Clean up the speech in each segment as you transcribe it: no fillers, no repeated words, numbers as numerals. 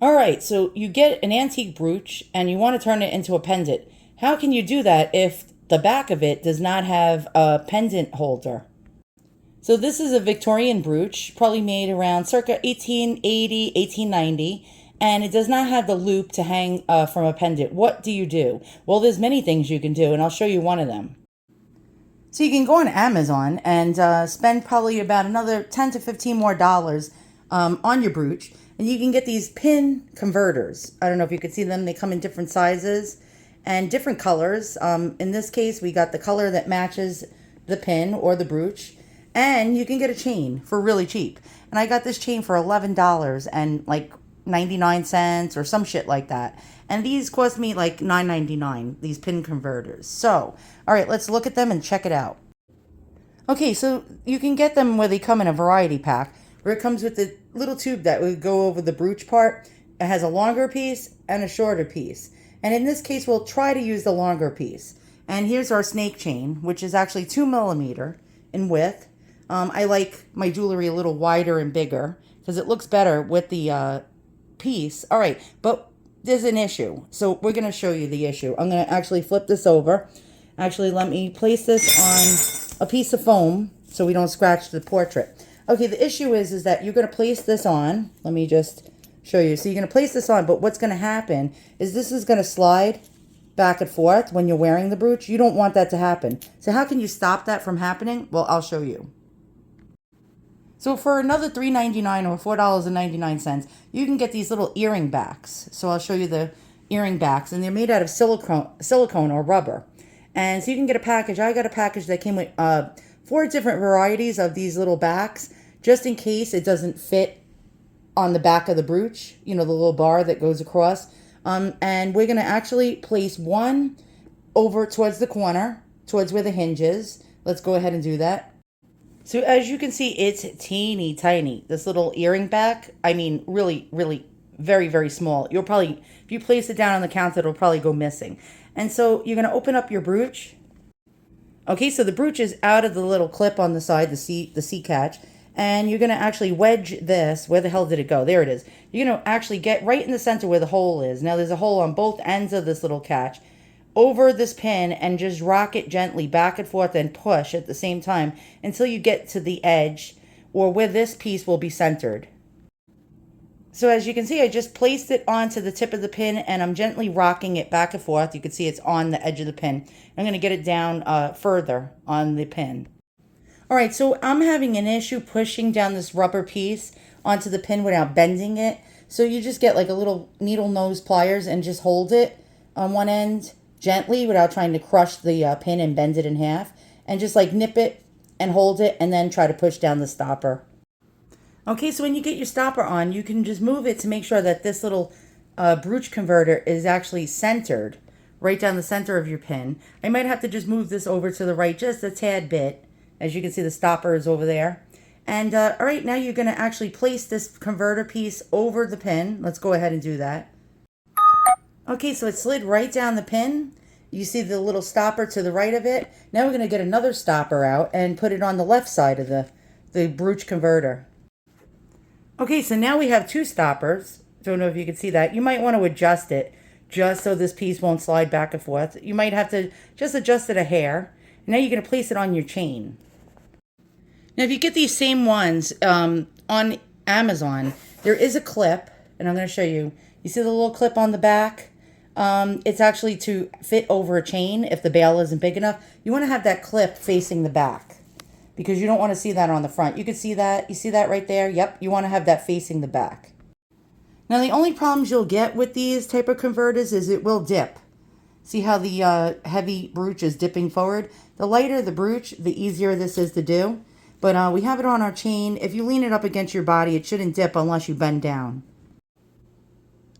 All right, so you get an antique brooch and you want to turn it into a pendant. How can you do that if the back of it does not have a pendant holder? So this is a Victorian brooch, probably made around circa 1880, 1890, and it does not have the loop to hang from a pendant. What do you do? Well, there's many things you can do, and I'll show you one of them. So you can go on Amazon and spend probably about another 10 to 15 more dollars on your brooch, and you can get these pin converters. I don't know if you can see them. They come in different sizes and different colors. In this case, we got the color that matches the pin or the brooch, and you can get a chain for really cheap. And I got this chain for $11 and like 99 cents or some shit like that. And these cost me like $9.99, these pin converters. So, all right, let's look at them and check it out. Okay, so you can get them where they come in a variety pack, where it comes with the little tube that would go over the brooch part. It has a longer piece and a shorter piece. And in this case, we'll try to use the longer piece. And here's our snake chain, which is actually 2 millimeter in width. I like my jewelry a little wider and bigger because it looks better with the piece. All right, but there's an issue. So we're going to show you the issue. I'm going to actually flip this over. Actually, let me place this on a piece of foam so we don't scratch the portrait. Okay, the issue is that you're going to place this on. Let me just show you. So you're going to place this on, but what's going to happen is this is going to slide back and forth when you're wearing the brooch. You don't want that to happen. So how can you stop that from happening? Well, I'll show you. So for another $3.99 or $4.99, you can get these little earring backs. So I'll show you the earring backs, and they're made out of silicone or rubber. And so you can get a package. I got a package that came with 4 different varieties of these little backs, just in case it doesn't fit on the back of the brooch, you know, the little bar that goes across. And we're going to actually place one over towards the corner, towards where the hinge is. Let's go ahead and do that. So as you can see, it's teeny tiny. This little earring back, I mean, really, really very, very small. You'll probably, if you place it down on the counter, it'll probably go missing. And so you're going to open up your brooch. Okay, so the brooch is out of the little clip on the side, the C catch. And you're going to actually wedge this. Where the hell did it go? There it is. You're going to actually get right in the center where the hole is. Now there's a hole on both ends of this little catch. Over this pin and just rock it gently back and forth and push at the same time until you get to the edge or where this piece will be centered. So as you can see, I just placed it onto the tip of the pin and I'm gently rocking it back and forth. You can see it's on the edge of the pin. I'm going to get it down further on the pin. All right, so I'm having an issue pushing down this rubber piece onto the pin without bending it. So you just get like a little needle nose pliers and just hold it on one end gently without trying to crush the pin and bend it in half, and just like nip it and hold it and then try to push down the stopper. Okay, so when you get your stopper on, you can just move it to make sure that this little brooch converter is actually centered right down the center of your pin. I might have to just move this over to the right just a tad bit. As you can see, the stopper is over there. And all right, now you're going to actually place this converter piece over the pin. Let's go ahead and do that. Okay, so it slid right down the pin. You see the little stopper to the right of it. Now we're going to get another stopper out and put it on the left side of the brooch converter. Okay, so now we have 2 stoppers. Don't know if you can see that. You might want to adjust it just so this piece won't slide back and forth. You might have to just adjust it a hair. Now you're going to place it on your chain. Now if you get these same ones on Amazon, there is a clip, and I'm going to show you. You see the little clip on the back? It's actually to fit over a chain if the bail isn't big enough. You want to have that clip facing the back because you don't want to see that on the front. You can see that. You see that right there? Yep. You want to have that facing the back. Now, the only problems you'll get with these type of converters is it will dip. See how the heavy brooch is dipping forward? The lighter the brooch, the easier this is to do. But we have it on our chain. If you lean it up against your body, it shouldn't dip unless you bend down.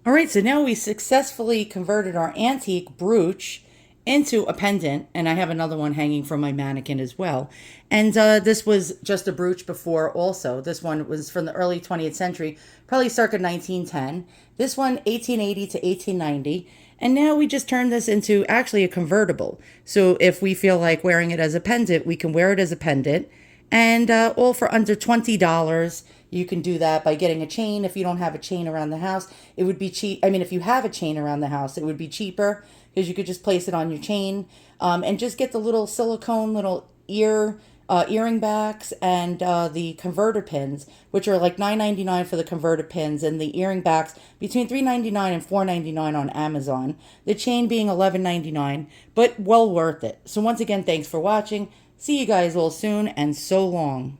All right, so now we successfully converted our antique brooch into a pendant, and I have another one hanging from my mannequin as well. And this was just a brooch before also. This one was from the early 20th century, probably circa 1910. This one, 1880 to 1890. And now we just turned this into actually a convertible. So if we feel like wearing it as a pendant, we can wear it as a pendant. And all for under $20. You can do that by getting a chain. If you don't have a chain around the house, it would be cheap. I mean, if you have a chain around the house, it would be cheaper because you could just place it on your chain, and just get the little silicone little earring backs and the converter pins, which are like $9.99 for the converter pins, and the earring backs between $3.99 and $4.99 on Amazon. The chain being $11.99, but well worth it. So once again, thanks for watching. See you guys all soon, and so long.